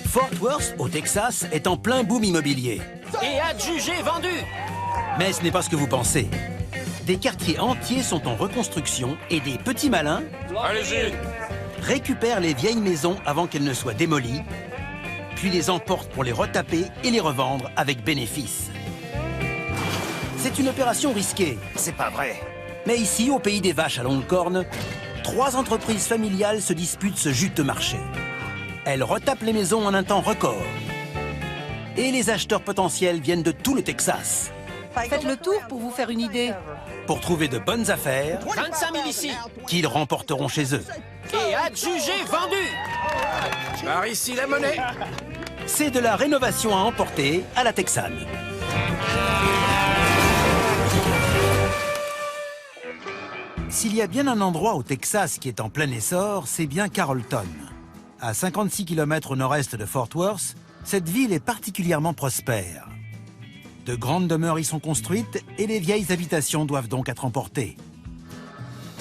Fort Worth, au Texas, est en plein boom immobilier. Et adjugé vendu. Mais ce n'est pas ce que vous pensez. Des quartiers entiers sont en reconstruction et des petits malins Allez-y! récupèrent les vieilles maisons avant qu'elles ne soient démolies, puis les emportent pour les retaper et les revendre avec bénéfice. C'est une opération risquée. C'est pas vrai. Mais ici, au pays des vaches à longue corne, 3 entreprises familiales se disputent ce juteux marché. Elles retapent les maisons en un temps record. Et les acheteurs potentiels viennent de tout le Texas. Faites le tour pour vous faire une idée. Pour trouver de bonnes affaires 25 000 ici. qu'ils remporteront chez eux. Et adjugé vendu. Par ici la monnaie! C'est de la rénovation à emporter à la texane. S'il y a bien un endroit au Texas qui est en plein essor, c'est bien Carrollton. À 56 km au nord-est de Fort Worth, cette ville est particulièrement prospère. De grandes demeures y sont construites et les vieilles habitations doivent donc être emportées.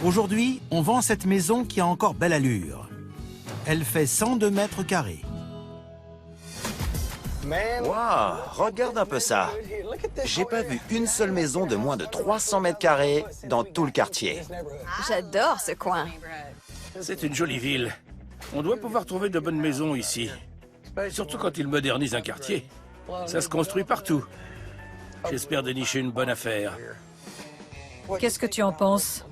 Aujourd'hui, on vend cette maison qui a encore belle allure. Elle fait 102 mètres carrés. Waouh, regarde un peu ça. J'ai pas vu une seule maison de moins de 300 mètres carrés dans tout le quartier. J'adore ce coin. C'est une jolie ville. On doit pouvoir trouver de bonnes maisons ici. Surtout quand ils modernisent un quartier. Ça se construit partout. J'espère dénicher une bonne affaire. Qu'est-ce que tu en penses?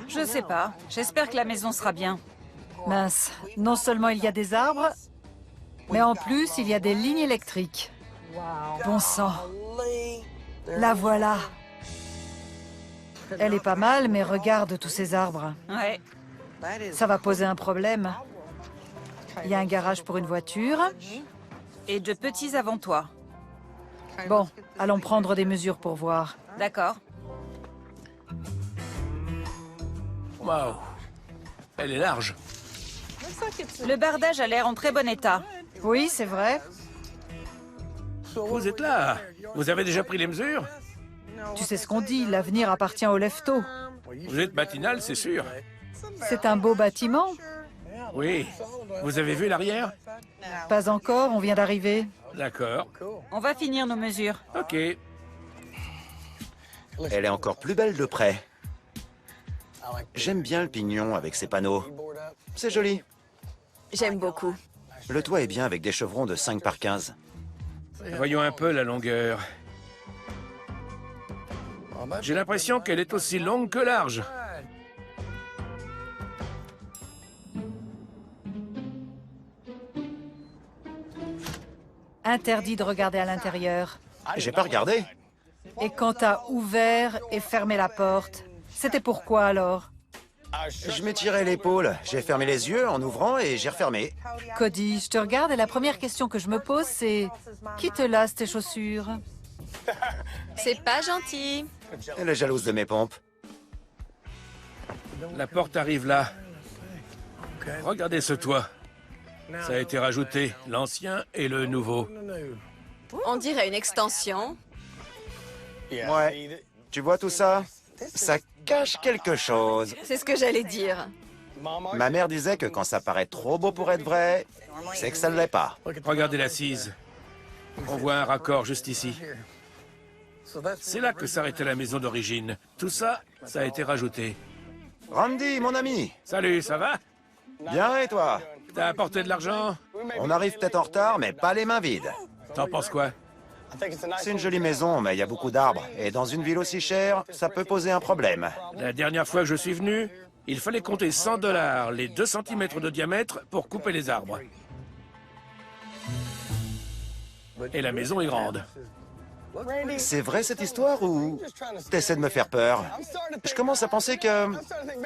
Je sais pas. J'espère que la maison sera bien. Mince, non seulement il y a des arbres, mais en plus il y a des lignes électriques. Bon sang. La voilà. Elle est pas mal, mais regarde tous ces arbres. Ouais. Ça va poser un problème. Il y a un garage pour une voiture. Et de petits avant toi. Bon, allons prendre des mesures pour voir. D'accord. Waouh! Elle est large. Le bardage a l'air en très bon état. Oui, c'est vrai. Vous êtes là. Vous avez déjà pris les mesures? Tu sais ce qu'on dit, l'avenir appartient aux leftos. Vous êtes matinal, c'est sûr. C'est un beau bâtiment. Oui. Vous avez vu l'arrière? Pas encore, on vient d'arriver. D'accord. On va finir nos mesures. Ok. Elle est encore plus belle de près. J'aime bien le pignon avec ses panneaux. C'est joli. J'aime beaucoup. Le toit est bien avec des chevrons de 5 par 15. Voyons un peu la longueur. J'ai l'impression qu'elle est aussi longue que large. Interdit de regarder à l'intérieur. J'ai pas regardé. Et quand t'as ouvert et fermé la porte, c'était pourquoi alors? Je m'étirais l'épaule. J'ai fermé les yeux en ouvrant et j'ai refermé. Cody, je te regarde et la première question que je me pose, c'est... Qui te lasse tes chaussures? C'est pas gentil. Elle est jalouse de mes pompes. La porte arrive là. Regardez ce toit. Ça a été rajouté, l'ancien et le nouveau. On dirait une extension. Ouais. Tu vois tout ça? Ça cache quelque chose. C'est ce que j'allais dire. Ma mère disait que quand ça paraît trop beau pour être vrai, c'est que ça ne l'est pas. Regardez l'assise. On voit un raccord juste ici. C'est là que s'arrêtait la maison d'origine. Tout ça, ça a été rajouté. Randy, mon ami. Salut, ça va? Bien, et toi? T'as apporté de l'argent? On arrive peut-être en retard, mais pas les mains vides. T'en penses quoi? C'est une jolie maison, mais il y a beaucoup d'arbres. Et dans une ville aussi chère, ça peut poser un problème. La dernière fois que je suis venu, il fallait compter 100 $, les 2 cm de diamètre, pour couper les arbres. Et la maison est grande. C'est vrai cette histoire ou t'essaies de me faire peur? Je commence à penser que...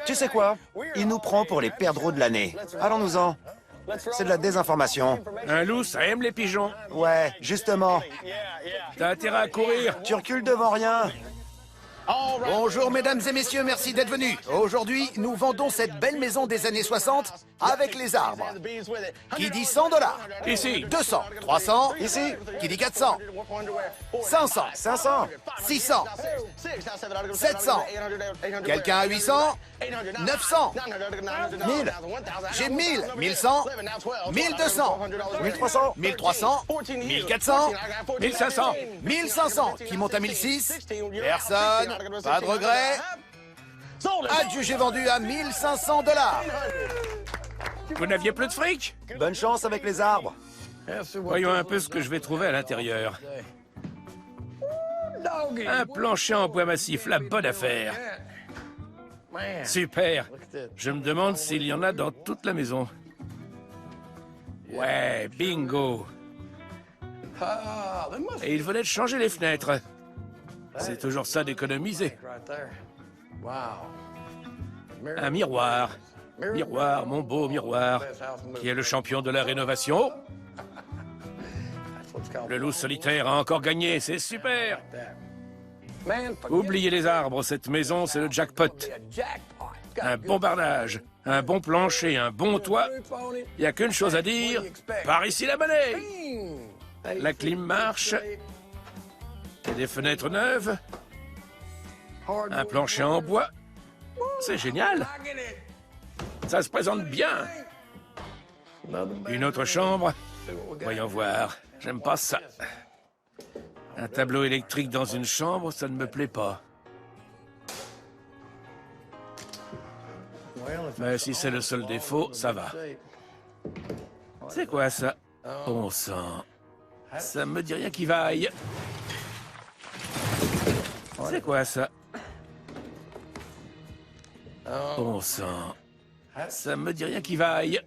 Tu sais quoi? Il nous prend pour les perdreaux de l'année. Allons-nous-en. C'est de la désinformation. Un loup, ça aime les pigeons. Ouais, justement. T'as intérêt à courir. Tu recules devant rien. Bonjour mesdames et messieurs, merci d'être venus. Aujourd'hui, nous vendons cette belle maison des années 60 avec les arbres. Qui dit 100 $? Ici. 200, 300, Ici. qui dit 400, 500, 500. 600, 700, quelqu'un à 800, 900, 1000. j'ai 1000, 1100, 1200, 1300. 1300, 1400, 1500. 1500, qui monte à 1006, personne, pas de regret. Adjugé vendu à 1500 $. Vous n'aviez plus de fric? Bonne chance avec les arbres. Voyons un peu ce que je vais trouver à l'intérieur. Un plancher en bois massif, la bonne affaire. Super. Je me demande s'il y en a dans toute la maison. Ouais, bingo. Et il venait de changer les fenêtres. C'est toujours ça d'économiser. Un miroir. Miroir, mon beau miroir, qui est le champion de la rénovation. Le loup solitaire a encore gagné, c'est super. Oubliez les arbres, cette maison, c'est le jackpot. Un bon bardage, un bon plancher, un bon toit. Il n'y a qu'une chose à dire, par ici la monnaie. La clim marche. Et des fenêtres neuves. Un plancher en bois. C'est génial. Ça se présente bien. Une autre chambre. Voyons voir. J'aime pas ça. Un tableau électrique dans une chambre, ça ne me plaît pas. Mais si c'est le seul défaut, ça va. C'est quoi ça? Bon sang. Ça me dit rien qui vaille. C'est quoi ça? Bon sang. Ça me dit rien qui vaille.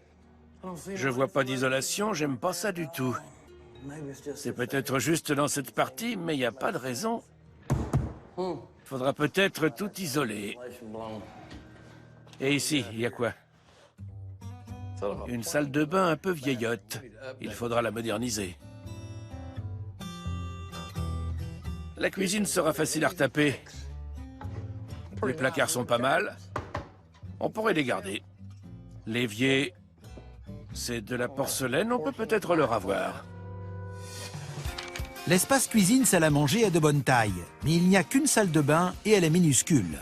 Je vois pas d'isolation, j'aime pas ça du tout. C'est peut-être juste dans cette partie, mais il n'y a pas de raison. Faudra peut-être tout isoler. Et ici, il y a quoi? Une salle de bain un peu vieillotte. Il faudra la moderniser. La cuisine sera facile à retaper. Les placards sont pas mal. On pourrait les garder. L'évier, c'est de la porcelaine, on peut peut-être le ravoir. L'espace cuisine salle à manger est de bonne taille, mais il n'y a qu'une salle de bain et elle est minuscule.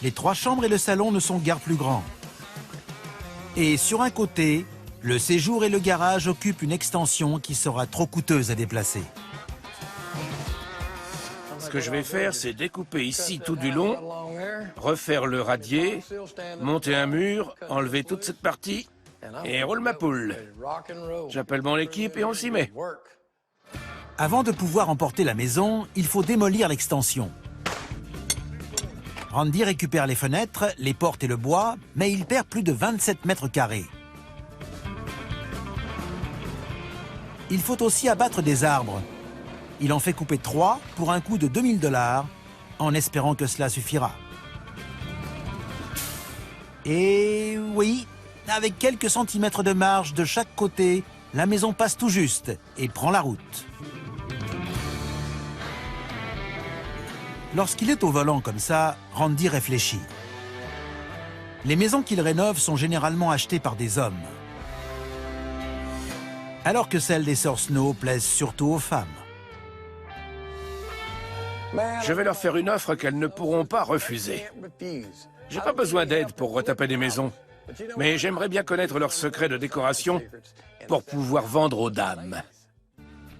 Les 3 chambres et le salon ne sont guère plus grands. Et sur un côté, le séjour et le garage occupent une extension qui sera trop coûteuse à déplacer. Ce que je vais faire, c'est découper ici tout du long, refaire le radier, monter un mur, enlever toute cette partie et roule ma poule. J'appelle mon équipe et on s'y met. Avant de pouvoir emporter la maison, il faut démolir l'extension. Randy récupère les fenêtres, les portes et le bois, mais il perd plus de 27 mètres carrés. Il faut aussi abattre des arbres. Il en fait couper 3 pour un coût de 2000 $, en espérant que cela suffira. Et oui, avec quelques centimètres de marge de chaque côté, la maison passe tout juste et prend la route. Lorsqu'il est au volant comme ça, Randy réfléchit. Les maisons qu'il rénove sont généralement achetées par des hommes, alors que celles des sœurs Snow plaisent surtout aux femmes. Je vais leur faire une offre qu'elles ne pourront pas refuser. J'ai pas besoin d'aide pour retaper des maisons, mais j'aimerais bien connaître leurs secrets de décoration pour pouvoir vendre aux dames.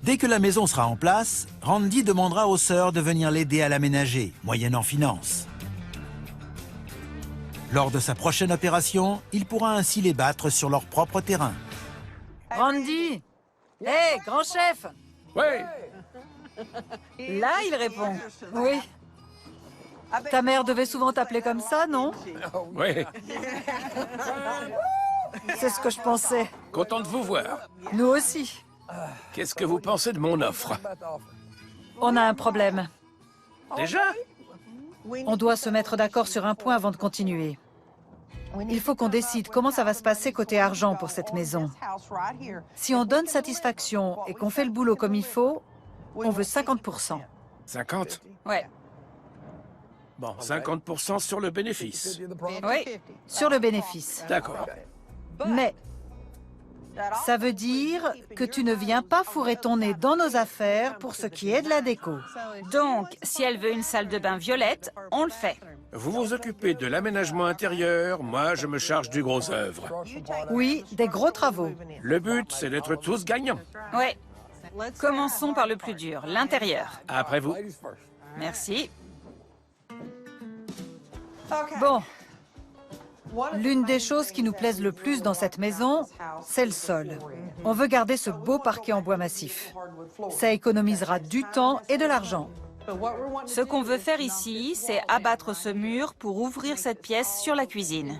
Dès que la maison sera en place, Randy demandera aux sœurs de venir l'aider à l'aménager, moyennant finance. Lors de sa prochaine opération, il pourra ainsi les battre sur leur propre terrain. Randy! Hé, grand chef! Ouais, Là, il répond. Oui. Ta mère devait souvent t'appeler comme ça, non? ouais, C'est ce que je pensais. content de vous voir. Nous aussi. Qu'est-ce que vous pensez de mon offre? On a un problème. Déjà? On doit se mettre d'accord sur un point avant de continuer. Il faut qu'on décide comment ça va se passer côté argent pour cette maison. Si on donne satisfaction et qu'on fait le boulot comme il faut, on veut 50%. 50? Ouais. Bon, 50% sur le bénéfice. Oui. Sur le bénéfice. D'accord. Mais ça veut dire que tu ne viens pas fourrer ton nez dans nos affaires pour ce qui est de la déco. Donc, si elle veut une salle de bain violette, on le fait. Vous vous occupez de l'aménagement intérieur, moi je me charge du gros œuvre. Oui, des gros travaux. Le but, c'est d'être tous gagnants. Ouais. Commençons par le plus dur, l'intérieur. Après vous. Merci. Bon, l'une des choses qui nous plaisent le plus dans cette maison, c'est le sol. On veut garder ce beau parquet en bois massif. Ça économisera du temps et de l'argent. Ce qu'on veut faire ici, c'est abattre ce mur pour ouvrir cette pièce sur la cuisine.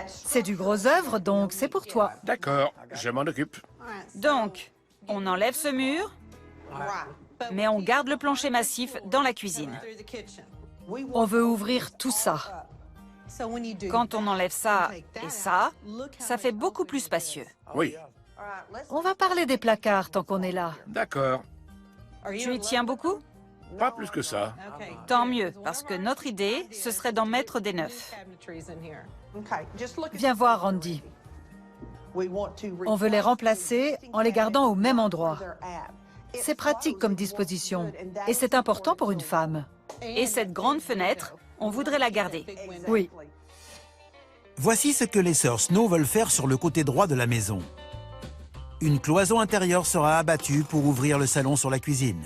C'est du gros œuvre, donc c'est pour toi. D'accord, je m'en occupe. Donc, on enlève ce mur, mais on garde le plancher massif dans la cuisine. On veut ouvrir tout ça. Quand on enlève ça et ça fait beaucoup plus spacieux. Oui, On va parler des placards tant qu'on est là. d'accord. Tu y tiens beaucoup? Pas plus que ça. Tant mieux, parce que notre idée, ce serait d'en mettre des neufs. Viens voir, Randy. On veut les remplacer en les gardant au même endroit. C'est pratique comme disposition et c'est important pour une femme. Et cette grande fenêtre, on voudrait la garder. Oui. Voici ce que les sœurs Snow veulent faire sur le côté droit de la maison. Une cloison intérieure sera abattue pour ouvrir le salon sur la cuisine.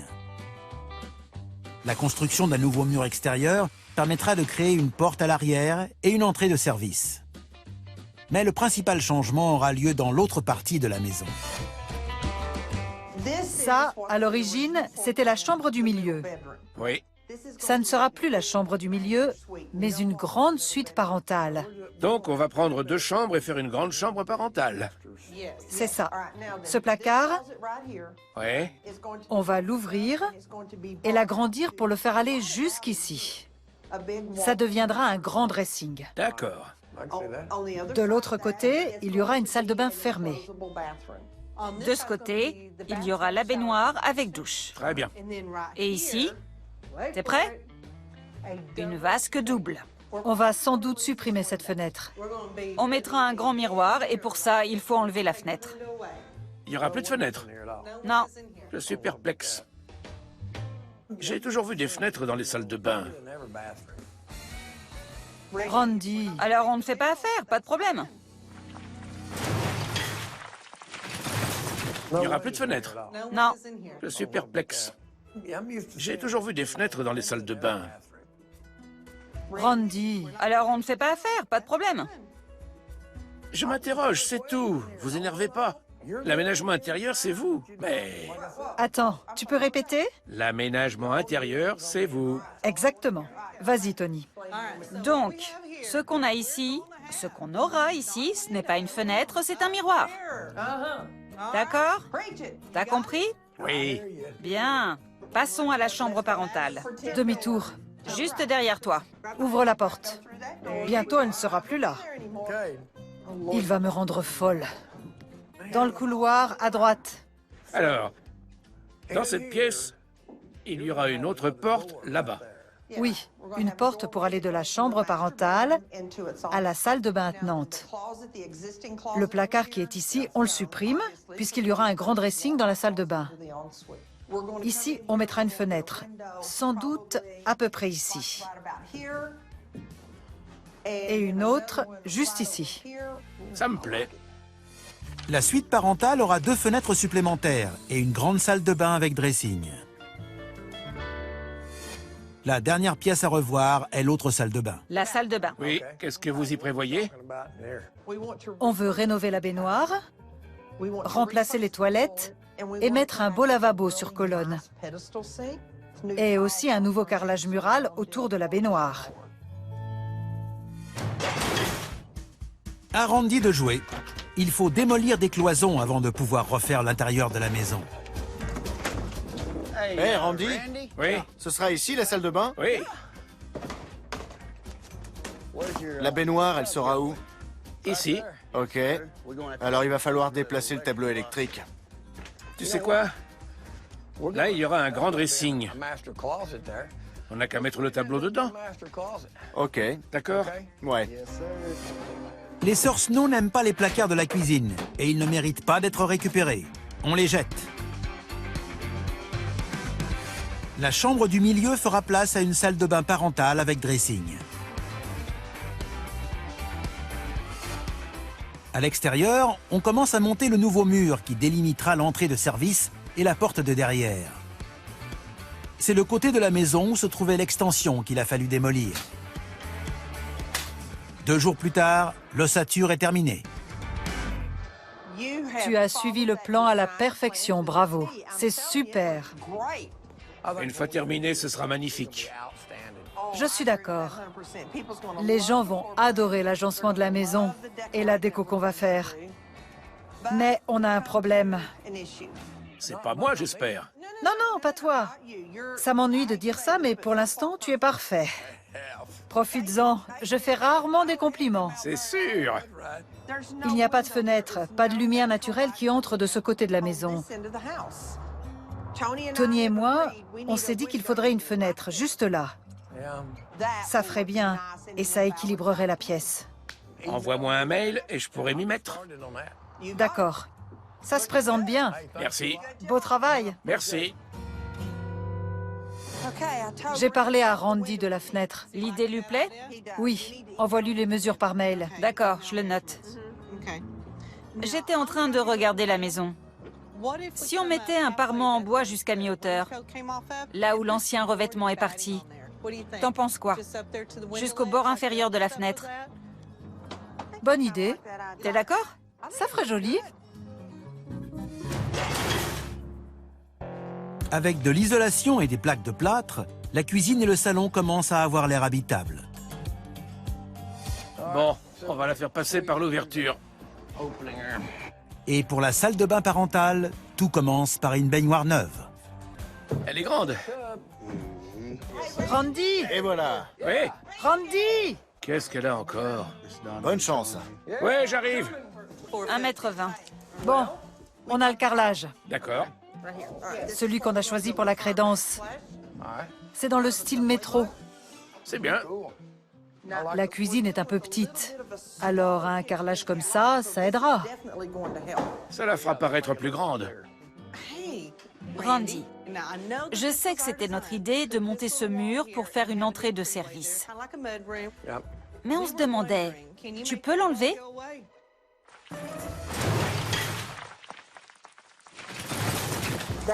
La construction d'un nouveau mur extérieur permettra de créer une porte à l'arrière et une entrée de service. Mais le principal changement aura lieu dans l'autre partie de la maison. Ça, à l'origine, c'était la chambre du milieu. Oui, Ça ne sera plus la chambre du milieu, mais une grande suite parentale. donc on va prendre 2 chambres et faire une grande chambre parentale. C'est ça. Ce placard, Oui, on va l'ouvrir et l'agrandir pour le faire aller jusqu'ici. Ça deviendra un grand dressing. d'accord. De l'autre côté, il y aura une salle de bain fermée. De ce côté, il y aura la baignoire avec douche. Très bien. Et ici, t'es prêt? Une vasque double. On va sans doute supprimer cette fenêtre. On mettra un grand miroir et pour ça, il faut enlever la fenêtre. Il n'y aura plus de fenêtres. Non, Je suis perplexe. J'ai toujours vu des fenêtres dans les salles de bain. Randy, alors on ne fait pas affaire, pas de problème. Il n'y aura plus de fenêtres. Non, Je suis perplexe. J'ai toujours vu des fenêtres dans les salles de bain. Randy, alors on ne fait pas affaire, pas de problème. Je m'interroge, c'est tout. Vous énervez pas. L'aménagement intérieur, c'est vous. Mais attends, tu peux répéter? l'aménagement intérieur, c'est vous. Exactement. Vas-y, Tony. Donc, ce qu'on a ici, ce qu'on aura ici, ce n'est pas une fenêtre, c'est un miroir. D'accord? T'as compris? Oui. Bien. Passons à la chambre parentale. Demi-tour. Juste derrière toi. Ouvre la porte. Bientôt, elle ne sera plus là. Il va me rendre folle. Dans le couloir, à droite. Alors, dans cette pièce, il y aura une autre porte là-bas. Oui, une porte pour aller de la chambre parentale à la salle de bain attenante. Le placard qui est ici, on le supprime, puisqu'il y aura un grand dressing dans la salle de bain. Ici, on mettra une fenêtre, sans doute à peu près ici. Et une autre juste ici. Ça me plaît. La suite parentale aura 2 fenêtres supplémentaires et une grande salle de bain avec dressing. La dernière pièce à revoir est l'autre salle de bain. La salle de bain. Oui, qu'est-ce que vous y prévoyez? On veut rénover la baignoire, remplacer les toilettes et mettre un beau lavabo sur colonne. Et aussi un nouveau carrelage mural autour de la baignoire. À Randy de jouer. Il faut démolir des cloisons avant de pouvoir refaire l'intérieur de la maison. Hé, Randy, Oui, ce sera ici la salle de bain? oui. La baignoire, elle sera où? Ici. Ok. Alors il va falloir déplacer le tableau électrique. Tu sais quoi? Là, il y aura un grand dressing. On n'a qu'à mettre le tableau dedans. Ok. D'accord? Ouais. Les sœurs Snow n'aiment pas les placards de la cuisine et ils ne méritent pas d'être récupérés. On les jette. La chambre du milieu fera place à une salle de bain parentale avec dressing. À l'extérieur, on commence à monter le nouveau mur qui délimitera l'entrée de service et la porte de derrière. C'est le côté de la maison où se trouvait l'extension qu'il a fallu démolir. 2 jours plus tard, l'ossature est terminée. Tu as suivi le plan à la perfection, bravo. C'est super. Une fois terminé, ce sera magnifique. Je suis d'accord. Les gens vont adorer l'agencement de la maison et la déco qu'on va faire. Mais on a un problème. C'est pas moi, j'espère. Non, non, pas toi. Ça m'ennuie de dire ça, mais pour l'instant, tu es parfait. Profites-en. Je fais rarement des compliments. C'est sûr. Il n'y a pas de fenêtre, pas de lumière naturelle qui entre de ce côté de la maison. Tony et moi, on s'est dit qu'il faudrait une fenêtre, juste là. Ça ferait bien et ça équilibrerait la pièce. Envoie-moi un mail et je pourrai m'y mettre. D'accord. Ça se présente bien. Merci. Beau travail. Merci. J'ai parlé à Randy de la fenêtre. L'idée lui plaît? Oui, envoie-lui les mesures par mail. D'accord, je le note. J'étais en train de regarder la maison. Si on mettait un parement en bois jusqu'à mi-hauteur, là où l'ancien revêtement est parti, t'en penses quoi? Jusqu'au bord inférieur de la fenêtre. Bonne idée. T'es d'accord? Ça ferait joli. Avec de l'isolation et des plaques de plâtre, la cuisine et le salon commencent à avoir l'air habitables. Bon, on va la faire passer par l'ouverture. Et pour la salle de bain parentale, tout commence par une baignoire neuve. Elle est grande. Randy! Et voilà. Oui. Randy! Qu'est-ce qu'elle a encore? Bonne chance. Ouais, j'arrive. 1,20 m. Bon, on a le carrelage. D'accord. Celui qu'on a choisi pour la crédence. C'est dans le style métro. C'est bien. La cuisine est un peu petite. Alors un carrelage comme ça aidera. Ça la fera paraître plus grande. Randy, je sais que c'était notre idée de monter ce mur pour faire une entrée de service. Mais on se demandait, tu peux l'enlever?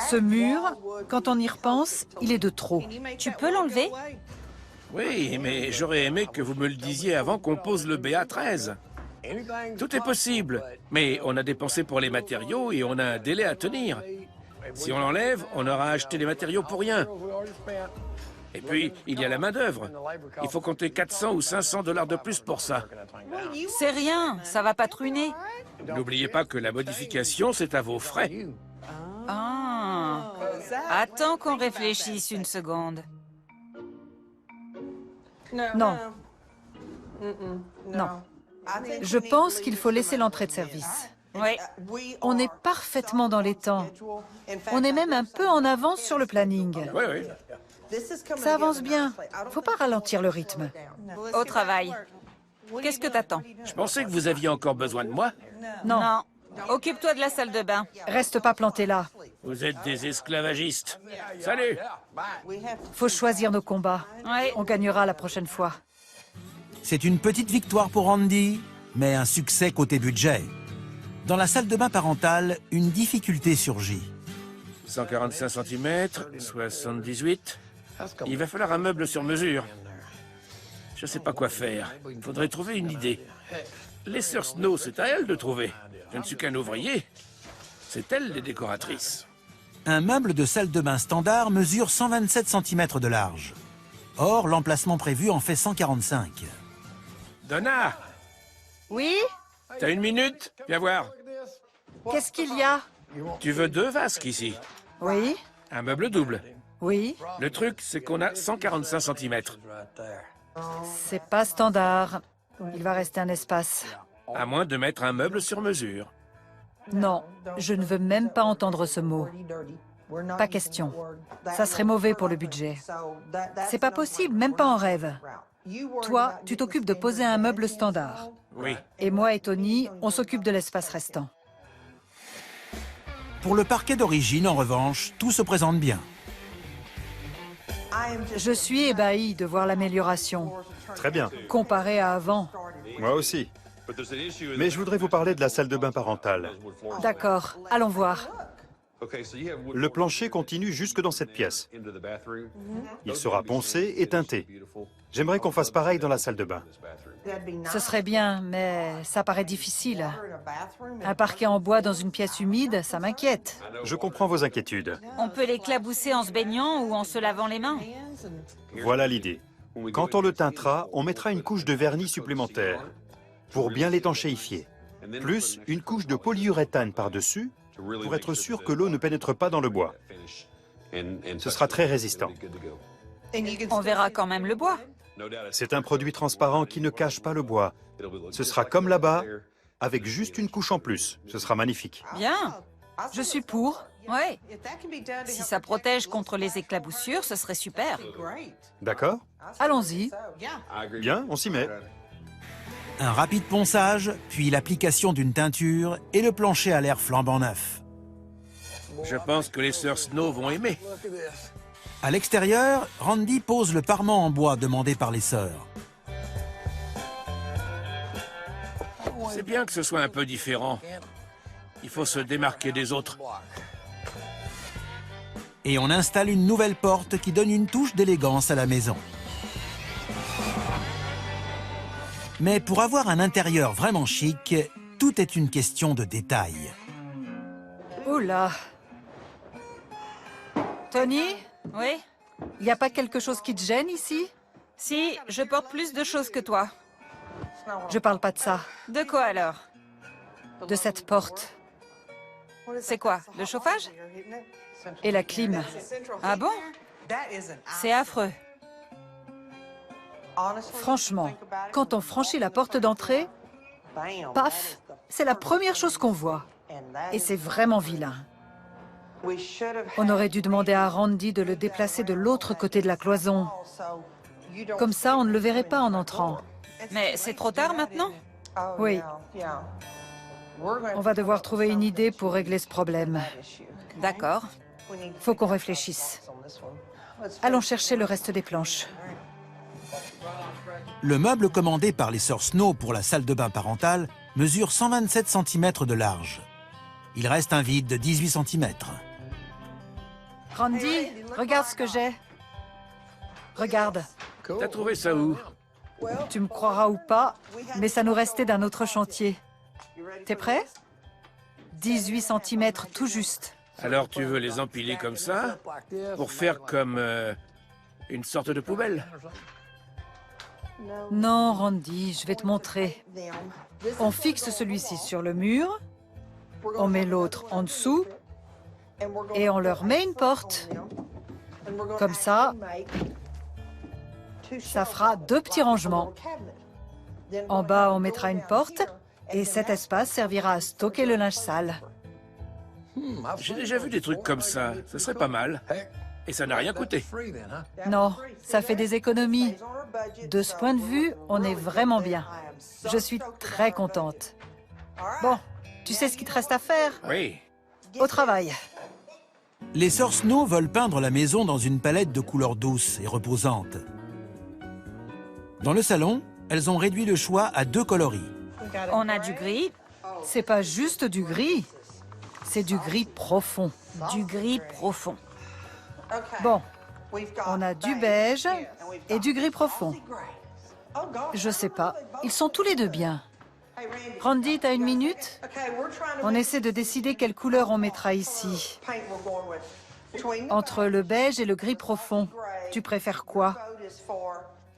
Ce mur, quand on y repense, il est de trop. Tu peux l'enlever? Oui, mais j'aurais aimé que vous me le disiez avant qu'on pose le BA13. Tout est possible, mais on a dépensé pour les matériaux et on a un délai à tenir. Si on l'enlève, on aura acheté les matériaux pour rien. Et puis, il y a la main-d'œuvre. Il faut compter 400 ou 500 $ de plus pour ça. C'est rien, ça va pas te ruiner. N'oubliez pas que la modification, c'est à vos frais. Ah. Attends qu'on réfléchisse une seconde. Non. Non. Je pense qu'il faut laisser l'entrée de service. Oui. On est parfaitement dans les temps. On est même un peu en avance sur le planning. Oui, oui. Ça avance bien. Faut pas ralentir le rythme. Au travail. Qu'est-ce que t'attends? Je pensais que vous aviez encore besoin de moi. Non, Occupe-toi de la salle de bain. reste pas planté là. Vous êtes des esclavagistes. Salut! Faut choisir nos combats. Oui. On gagnera la prochaine fois. C'est une petite victoire pour Randy, mais un succès côté budget. Dans la salle de bain parentale, une difficulté surgit. 145 cm, 78. Il va falloir un meuble sur mesure. Je sais pas quoi faire. Il faudrait trouver une idée. Les sœurs Snow, c'est à elles de trouver. Je ne suis qu'un ouvrier. C'est elles les décoratrices. Un meuble de salle de bain standard mesure 127 cm de large. Or, l'emplacement prévu en fait 145. Donna, Oui? t'as une minute? Viens voir. Qu'est-ce qu'il y a? Tu veux 2 vasques ici? Oui? Un meuble double. Oui? Le truc, c'est qu'on a 145 cm. C'est pas standard. Il va rester un espace. À moins de mettre un meuble sur mesure. Non, je ne veux même pas entendre ce mot. Pas question. Ça serait mauvais pour le budget. C'est pas possible, même pas en rêve. Toi, tu t'occupes de poser un meuble standard. Oui. Et moi et Tony, on s'occupe de l'espace restant. Pour le parquet d'origine, en revanche, tout se présente bien. Je suis ébahie de voir l'amélioration, Très bien. comparée à avant. Moi aussi. Mais je voudrais vous parler de la salle de bain parentale. D'accord, allons voir. Le plancher continue jusque dans cette pièce. Il sera poncé et teinté. J'aimerais qu'on fasse pareil dans la salle de bain. Ce serait bien, mais ça paraît difficile. Un parquet en bois dans une pièce humide, ça m'inquiète. Je comprends vos inquiétudes. On peut l'éclabousser en se baignant ou en se lavant les mains. Voilà l'idée. Quand on le teintera, on mettra une couche de vernis supplémentaire pour bien l'étanchéifier. Plus une couche de polyuréthane par-dessus pour être sûr que l'eau ne pénètre pas dans le bois. Ce sera très résistant. On verra quand même le bois. C'est un produit transparent qui ne cache pas le bois. Ce sera comme là-bas, avec juste une couche en plus. Ce sera magnifique. Bien. Je suis pour. Ouais. Si ça protège contre les éclaboussures, ce serait super. D'accord? Allons-y. Bien, on s'y met. Un rapide ponçage, puis l'application d'une teinture et le plancher a l'air flambant neuf. Je pense que les sœurs Snow vont aimer. À l'extérieur, Randy pose le parement en bois demandé par les sœurs. C'est bien que ce soit un peu différent. Il faut se démarquer des autres. Et on installe une nouvelle porte qui donne une touche d'élégance à la maison. Mais pour avoir un intérieur vraiment chic, tout est une question de détail. Oula. Tony, Oui? il n'y a pas quelque chose qui te gêne ici? Si, je porte plus de choses que toi. Je parle pas de ça, De quoi alors? de cette porte C'est quoi? Le chauffage? et la clim. Ah bon? C'est affreux. Franchement, quand on franchit la porte d'entrée, paf, c'est la première chose qu'on voit. Et c'est vraiment vilain. On aurait dû demander à Randy de le déplacer de l'autre côté de la cloison. Comme ça, on ne le verrait pas en entrant. Mais c'est trop tard maintenant? Oui. On va devoir trouver une idée pour régler ce problème. D'accord. Faut qu'on réfléchisse. Allons chercher le reste des planches. Le meuble commandé par les sœurs Snow pour la salle de bain parentale mesure 127 cm de large. Il reste un vide de 18 cm. Randy, regarde ce que j'ai. Regarde. T'as trouvé ça où? Tu me croiras ou pas, mais ça nous restait d'un autre chantier. T'es prêt? 18 cm tout juste. Alors tu veux les empiler comme ça? Pour faire comme une sorte de poubelle? Non, Randy, je vais te montrer. On fixe celui-ci sur le mur, on met l'autre en dessous, et on leur met une porte. Comme ça, ça fera deux petits rangements. En bas, on mettra une porte, et cet espace servira à stocker le linge sale. J'ai déjà vu des trucs comme ça. Ce serait pas mal. Et ça n'a rien coûté. Non, ça fait des économies. De ce point de vue, on est vraiment bien. Je suis très contente. Bon, tu sais ce qu'il te reste à faire? Oui. Au travail. Les sœurs Snow veulent peindre la maison dans une palette de couleurs douces et reposantes. Dans le salon, elles ont réduit le choix à 2 coloris. On a du gris. C'est pas juste du gris, c'est du gris profond. Du gris profond. Bon, on a du beige et du gris profond. Je sais pas, ils sont tous les deux bien. Randy, t'as une minute? On essaie de décider quelle couleur on mettra ici. Entre le beige et le gris profond, tu préfères quoi?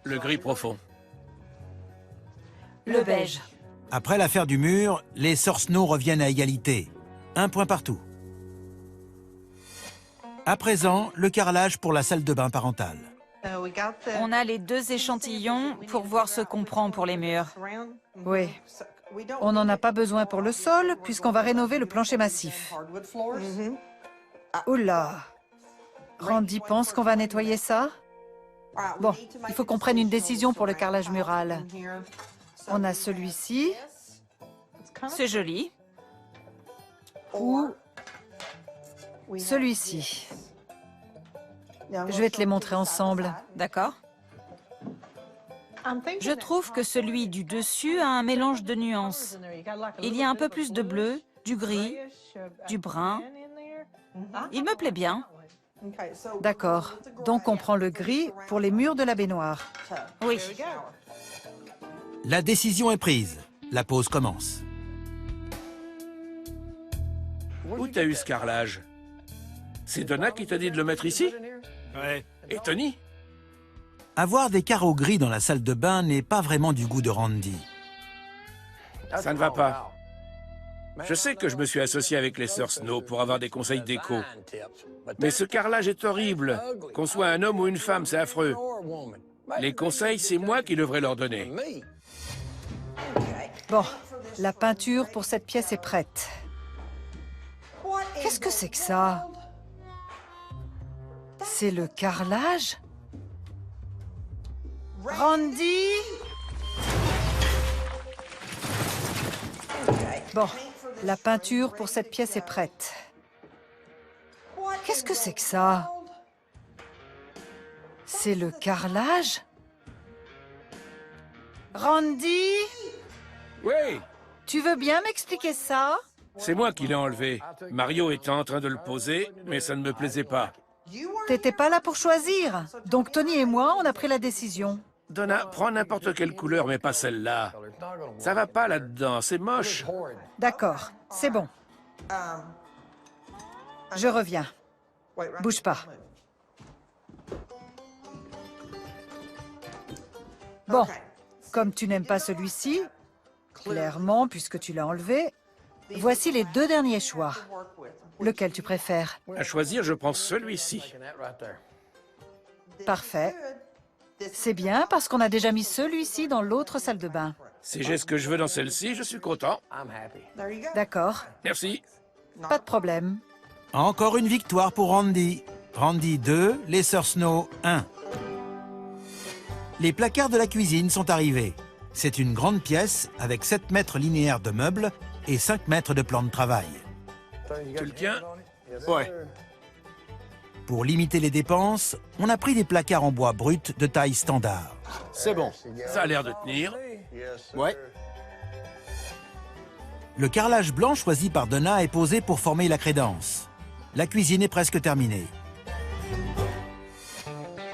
Le gris profond. Le beige. Après l'affaire du mur, les sœurs Snow reviennent à égalité. 1 point partout. À présent, le carrelage pour la salle de bain parentale. On a les 2 échantillons pour voir ce qu'on prend pour les murs. Oui. On n'en a pas besoin pour le sol, puisqu'on va rénover le plancher massif. Oula! Randy pense qu'on va nettoyer ça? Bon, il faut qu'on prenne une décision pour le carrelage mural. On a celui-ci C'est joli. ou celui-ci. Je vais te les montrer ensemble. D'accord. Je trouve que celui du dessus a un mélange de nuances. Il y a un peu plus de bleu, du gris, du brun. Il me plaît bien. D'accord. Donc on prend le gris pour les murs de la baignoire. Oui. La décision est prise. La pause commence. Où t'as eu ce carrelage? C'est Donna qui t'a dit de le mettre ici? Ouais. Et Tony? Avoir des carreaux gris dans la salle de bain n'est pas vraiment du goût de Randy. Ça ne va pas. Je sais que je me suis associé avec les sœurs Snow pour avoir des conseils déco. Mais ce carrelage est horrible. Qu'on soit un homme ou une femme, c'est affreux. Les conseils, c'est moi qui devrais leur donner. Bon, la peinture pour cette pièce est prête. Qu'est-ce que c'est que ça? C'est le carrelage? Randy? Bon, la peinture pour cette pièce est prête. Qu'est-ce que c'est que ça? C'est le carrelage? Randy? Oui, Tu veux bien m'expliquer ça? c'est moi qui l'ai enlevé. Mario était en train de le poser, mais ça ne me plaisait pas. T'étais pas là pour choisir. Donc Tony et moi, on a pris la décision. Donna, prends n'importe quelle couleur, mais pas celle-là. Ça va pas là-dedans, c'est moche. D'accord, c'est bon. Je reviens. Bouge pas. Bon, comme tu n'aimes pas celui-ci, clairement, puisque tu l'as enlevé, voici les deux derniers choix. Lequel tu préfères? À choisir, je prends celui-ci. Parfait. C'est bien parce qu'on a déjà mis celui-ci dans l'autre salle de bain. Si j'ai ce que je veux dans celle-ci, je suis content. D'accord, Merci. pas de problème. Encore une victoire pour Randy. Randy 2, les sœurs Snow 1. Les placards de la cuisine sont arrivés. C'est une grande pièce avec 7 mètres linéaires de meubles et 5 mètres de plan de travail. Tu le tiens? Ouais. Pour limiter les dépenses, on a pris des placards en bois brut de taille standard. C'est bon. Ça a l'air de tenir. Ouais. Le carrelage blanc choisi par Donna est posé pour former la crédence. La cuisine est presque terminée.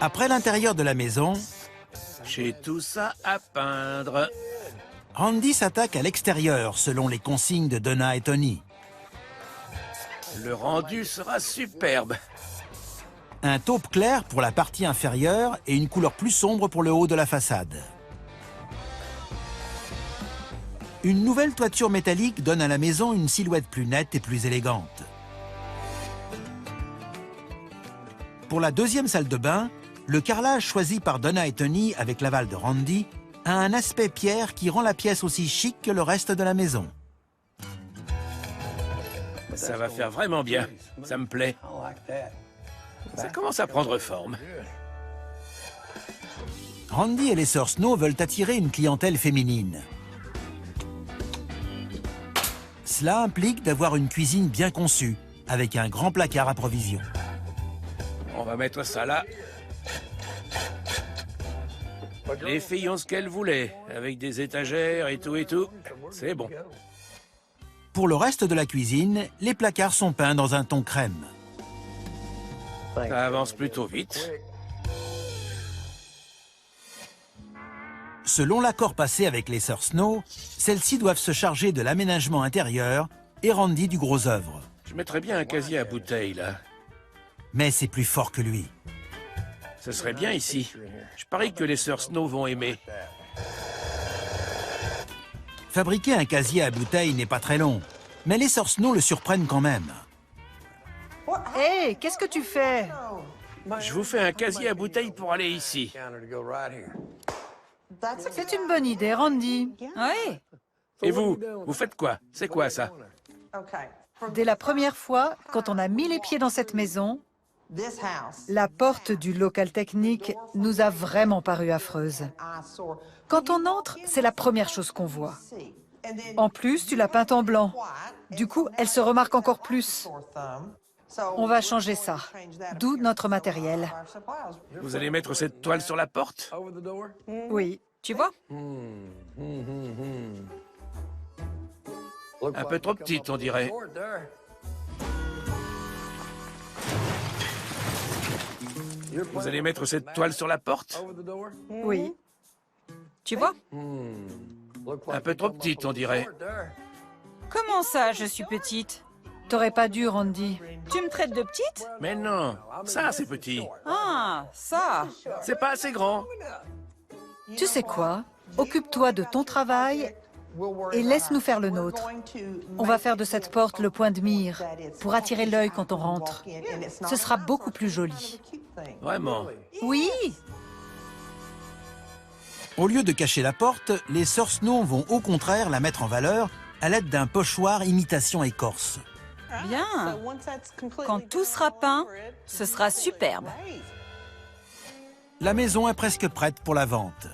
Après l'intérieur de la maison, J'ai tout ça à peindre. Randy s'attaque à l'extérieur selon les consignes de Donna et Tony. Le rendu sera superbe. Un taupe clair pour la partie inférieure et une couleur plus sombre pour le haut de la façade. Une nouvelle toiture métallique donne à la maison une silhouette plus nette et plus élégante. Pour la deuxième salle de bain, le carrelage choisi par Donna et Tony avec l'aval de Randy a un aspect pierre qui rend la pièce aussi chic que le reste de la maison. Ça va faire vraiment bien. Ça me plaît. Ça commence à prendre forme. Randy et les sœurs Snow veulent attirer une clientèle féminine. Cela implique d'avoir une cuisine bien conçue, avec un grand placard à provisions. On va mettre ça là. Les filles ont ce qu'elles voulaient, avec des étagères et tout et tout. C'est bon. Pour le reste de la cuisine, les placards sont peints dans un ton crème. Ça avance plutôt vite. Selon l'accord passé avec les sœurs Snow, celles-ci doivent se charger de l'aménagement intérieur et Randy du gros œuvre. Je mettrais bien un casier à bouteilles, là. Mais c'est plus fort que lui. Ce serait bien ici. Je parie que les sœurs Snow vont aimer. Fabriquer un casier à bouteilles n'est pas très long, mais les sœurs Snow le surprennent quand même. Hé, qu'est-ce que tu fais? Je vous fais un casier à bouteilles pour aller ici. C'est une bonne idée, Randy. Oui. Et vous, vous faites quoi? C'est quoi ça? Dès la première fois, quand on a mis les pieds dans cette maison, la porte du local technique nous a vraiment paru affreuse. Quand on entre, c'est la première chose qu'on voit. En plus, tu l'as peinte en blanc. Du coup, elle se remarque encore plus. On va changer ça, d'où notre matériel. Vous allez mettre cette toile sur la porte? Oui. Tu vois? Un peu trop petite, on dirait. Vous allez mettre cette toile sur la porte? Oui. Tu vois? Un peu trop petite, on dirait. Comment ça, je suis petite? T'aurais pas dû, Randy. Tu me traites de petite? Mais non, ça c'est petit. Ah, ça. C'est pas assez grand. Tu sais quoi? Occupe-toi de ton travail et laisse-nous faire le nôtre. On va faire de cette porte le point de mire pour attirer l'œil quand on rentre. Ce sera beaucoup plus joli. Vraiment. Oui! Au lieu de cacher la porte, les sœurs Snow vont au contraire la mettre en valeur à l'aide d'un pochoir imitation écorce. Bien. Quand tout sera peint, ce sera superbe. La maison est presque prête pour la vente.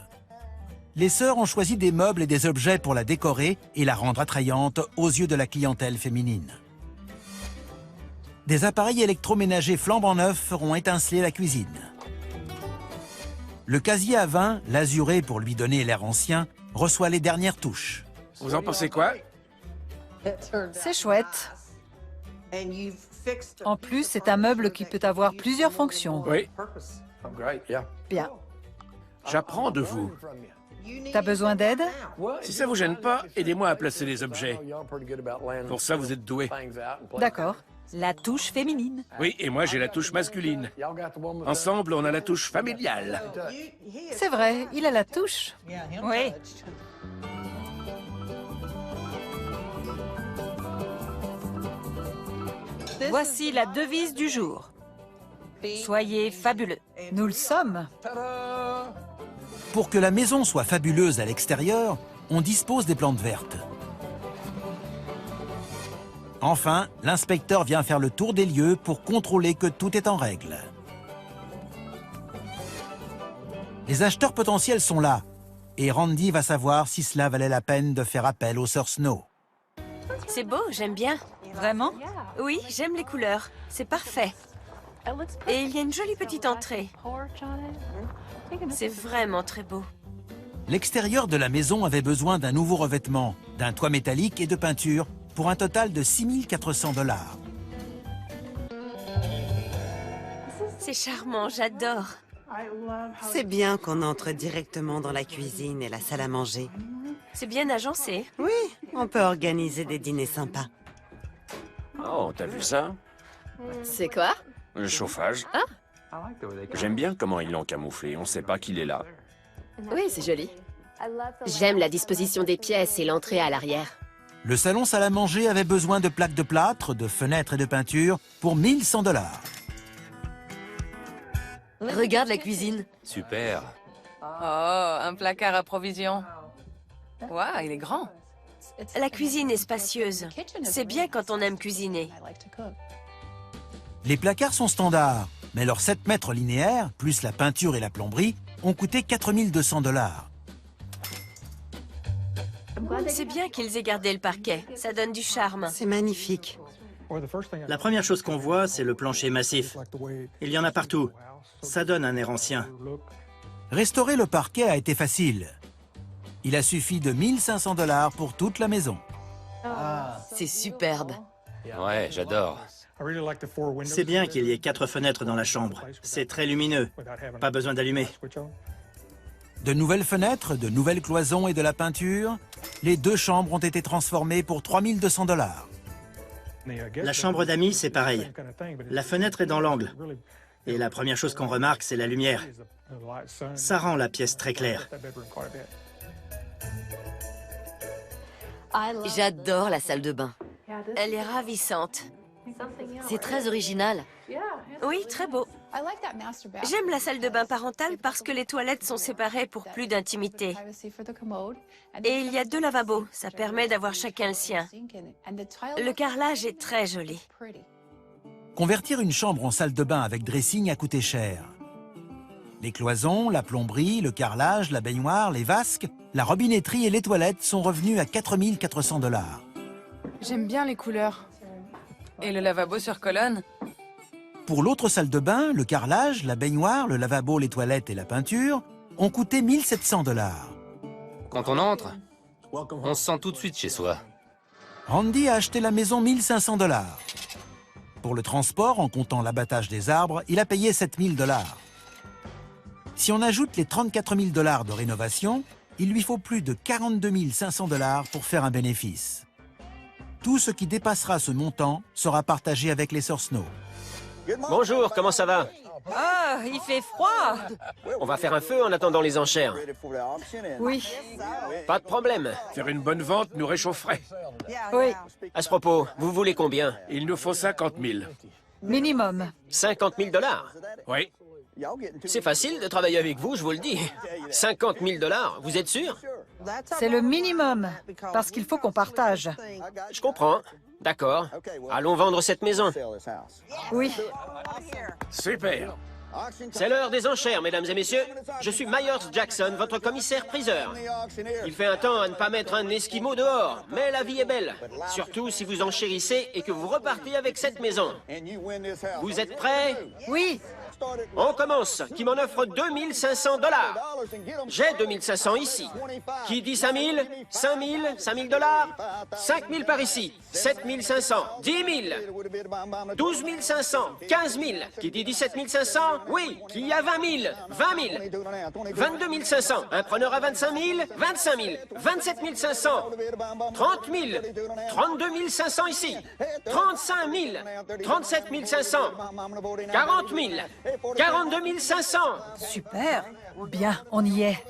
Les sœurs ont choisi des meubles et des objets pour la décorer et la rendre attrayante aux yeux de la clientèle féminine. Des appareils électroménagers flambant neufs feront étinceler la cuisine. Le casier à vin, l'azuré pour lui donner l'air ancien, reçoit les dernières touches. Vous en pensez quoi? C'est chouette. En plus, c'est un meuble qui peut avoir plusieurs fonctions. Oui, Bien. j'apprends de vous. T'as besoin d'aide? Si ça vous gêne pas, aidez-moi à placer les objets. Pour ça, vous êtes doués. D'accord. La touche féminine. Oui, et moi j'ai la touche masculine. Ensemble, on a la touche familiale. C'est vrai, il a la touche. Oui. Voici la devise du jour. Soyez fabuleux. Nous le sommes. Pour que la maison soit fabuleuse à l'extérieur, on dispose des plantes vertes. Enfin, l'inspecteur vient faire le tour des lieux pour contrôler que tout est en règle. Les acheteurs potentiels sont là, et Randy va savoir si cela valait la peine de faire appel aux sœurs Snow. C'est beau, j'aime bien. Vraiment? Oui, j'aime les couleurs. C'est parfait. Et il y a une jolie petite entrée. C'est vraiment très beau. L'extérieur de la maison avait besoin d'un nouveau revêtement, d'un toit métallique et de peinture, pour un total de 6 400 $. C'est charmant, j'adore. C'est bien qu'on entre directement dans la cuisine et la salle à manger. C'est bien agencé. Oui, on peut organiser des dîners sympas. Oh, t'as vu ça? C'est quoi? Le chauffage. J'aime bien comment ils l'ont camouflé, on sait pas qu'il est là. Oui, c'est joli. J'aime la disposition des pièces et l'entrée à l'arrière. Le salon salle à manger avait besoin de plaques de plâtre, de fenêtres et de peinture pour 1 100 $. Regarde la cuisine. Super. Oh, un placard à provisions. Waouh, il est grand. La cuisine est spacieuse. C'est bien quand on aime cuisiner. Les placards sont standards, mais leurs 7 mètres linéaires, plus la peinture et la plomberie, ont coûté 4 200 $. C'est bien qu'ils aient gardé le parquet. Ça donne du charme. C'est magnifique. La première chose qu'on voit, c'est le plancher massif. Il y en a partout. Ça donne un air ancien. Restaurer le parquet a été facile. Il a suffi de 1 500 $ pour toute la maison. C'est superbe. Ouais, j'adore. C'est bien qu'il y ait 4 fenêtres dans la chambre. C'est très lumineux. Pas besoin d'allumer. De nouvelles fenêtres, de nouvelles cloisons et de la peinture, les 2 chambres ont été transformées pour 3 200 $. La chambre d'amis, c'est pareil. La fenêtre est dans l'angle. Et la première chose qu'on remarque, c'est la lumière. Ça rend la pièce très claire. J'adore la salle de bain. Elle est ravissante. C'est très original. Oui, très beau. J'aime la salle de bain parentale parce que les toilettes sont séparées pour plus d'intimité. Et il y a 2 lavabos, ça permet d'avoir chacun le sien. Le carrelage est très joli. Convertir une chambre en salle de bain avec dressing a coûté cher. Les cloisons, la plomberie, le carrelage, la baignoire, les vasques, la robinetterie et les toilettes sont revenus à 4 400 $. J'aime bien les couleurs. Et le lavabo sur colonne? Pour l'autre salle de bain, le carrelage, la baignoire, le lavabo, les toilettes et la peinture ont coûté 1 700 $. Quand on entre, on se sent tout de suite chez soi. Randy a acheté la maison 1 500 $. Pour le transport, en comptant l'abattage des arbres, il a payé 7 000 $. Si on ajoute les 34 000 $ de rénovation, il lui faut plus de 42 500 $ pour faire un bénéfice. Tout ce qui dépassera ce montant sera partagé avec les sœurs Snow. Bonjour, comment ça va? Ah, il fait froid. On va faire un feu en attendant les enchères. Oui. Pas de problème. Faire une bonne vente nous réchaufferait. Oui. À ce propos, vous voulez combien? Il nous faut 50 000. Minimum. 50 000 $? Oui. C'est facile de travailler avec vous, je vous le dis. 50 000 $, vous êtes sûr? C'est le minimum, parce qu'il faut qu'on partage. Je comprends. D'accord. Allons vendre cette maison. Oui. Super. C'est l'heure des enchères, mesdames et messieurs. Je suis Myers Jackson, votre commissaire-priseur. Il fait un temps à ne pas mettre un esquimau dehors, mais la vie est belle. Surtout si vous enchérissez et que vous repartez avec cette maison. Vous êtes prêts? Oui. On commence. Qui m'en offre 2 500 $? J'ai 2 500 ici. Qui dit 5 000? 5 000? 5 000 $? 5 000 par ici. 7 500. 10 000. 12 500. 15 000. Qui dit 17 500? Oui. Qui a 20 000? 20 000. 22 500. Un preneur à 25 000? 25 000. 27 500. 30 000. 32 500 ici. 35 000. 37 500. 40 000. 42 500. Super. Bien, on y est.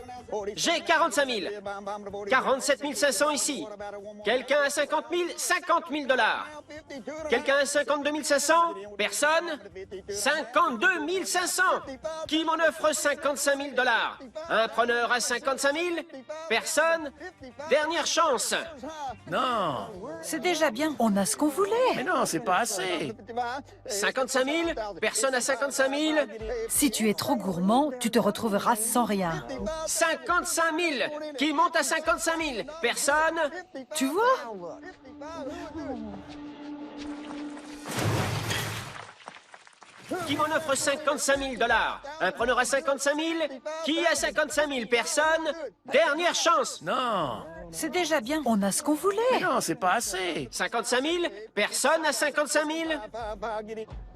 J'ai 45 000. 47 500 ici. Quelqu'un a 50 000? 50 000 $. Quelqu'un a 52 500? Personne? 52 500. Qui m'en offre 55 000 $? Un preneur à 55 000? Personne? Dernière chance. Non. C'est déjà bien. On a ce qu'on voulait. Mais non, c'est pas assez. 55 000? Personne à 55 000? Si tu es trop gourmand, tu te retrouveras sans rien. 55 000. Qui monte à 55 000? Personne? Tu vois? Qui m'en offre 55 000 $? Un preneur à 55 000? Qui a 55 000? Personne? Dernière chance. Non. C'est déjà bien. On a ce qu'on voulait. Mais non, c'est pas assez. 55 000? Personne à 55 000?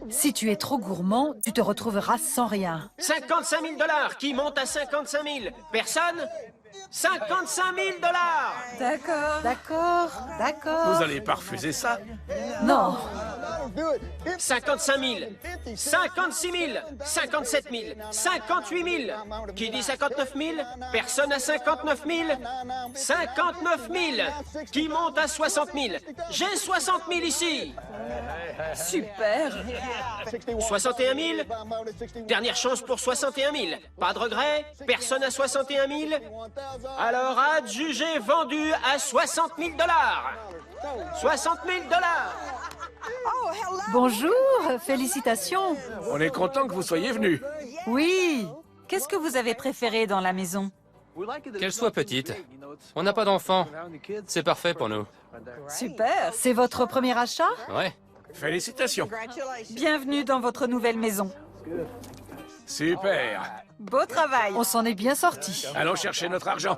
Si tu es trop gourmand, tu te retrouveras sans rien. 55 000 $. Qui monte à 55 000? Personne? 55 000 $. D'accord. D'accord. D'accord. Vous allez pas refuser ça? Non. 55 000. 56 000. 57 000. 58 000. Qui dit 59 000? Personne à 59 000? 59 000. Qui monte à 60 000? J'ai 60 000 ici. Super. 61 000. Dernière chance pour 61 000. Pas de regret? Personne à 61 000? Alors, adjugé vendu à 60 000 $. 60 000 $. Bonjour, félicitations. On est content que vous soyez venus. Oui. Qu'est-ce que vous avez préféré dans la maison? Qu'elle soit petite. On n'a pas d'enfants. C'est parfait pour nous. Super. C'est votre premier achat? Ouais. Félicitations. Bienvenue dans votre nouvelle maison. Super. Beau travail. On s'en est bien sorti. Allons chercher notre argent.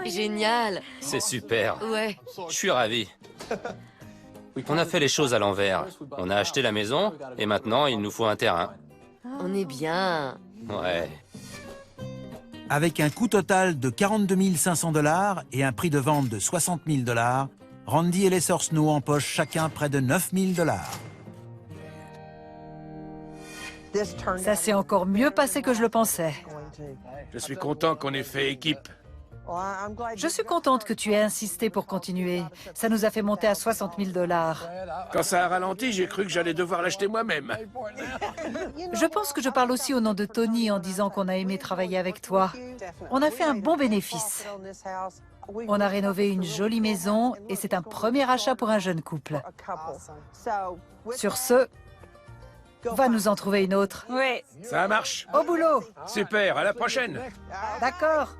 Génial. C'est super. Ouais. Je suis ravi. On a fait les choses à l'envers. On a acheté la maison et maintenant il nous faut un terrain. On est bien. Ouais. Avec un coût total de 42 500 $ et un prix de vente de 60 000 $, Randy et les sœurs Snow empochent chacun près de 9 000 $. Ça s'est encore mieux passé que je le pensais. Je suis content qu'on ait fait équipe. Je suis contente que tu aies insisté pour continuer. Ça nous a fait monter à 60 000 $. Quand ça a ralenti, j'ai cru que j'allais devoir l'acheter moi-même. Je pense que je parle aussi au nom de Tony en disant qu'on a aimé travailler avec toi. On a fait un bon bénéfice. On a rénové une jolie maison et c'est un premier achat pour un jeune couple. Sur ce, va nous en trouver une autre. Oui. Ça marche. Au boulot. Super, à la prochaine. D'accord.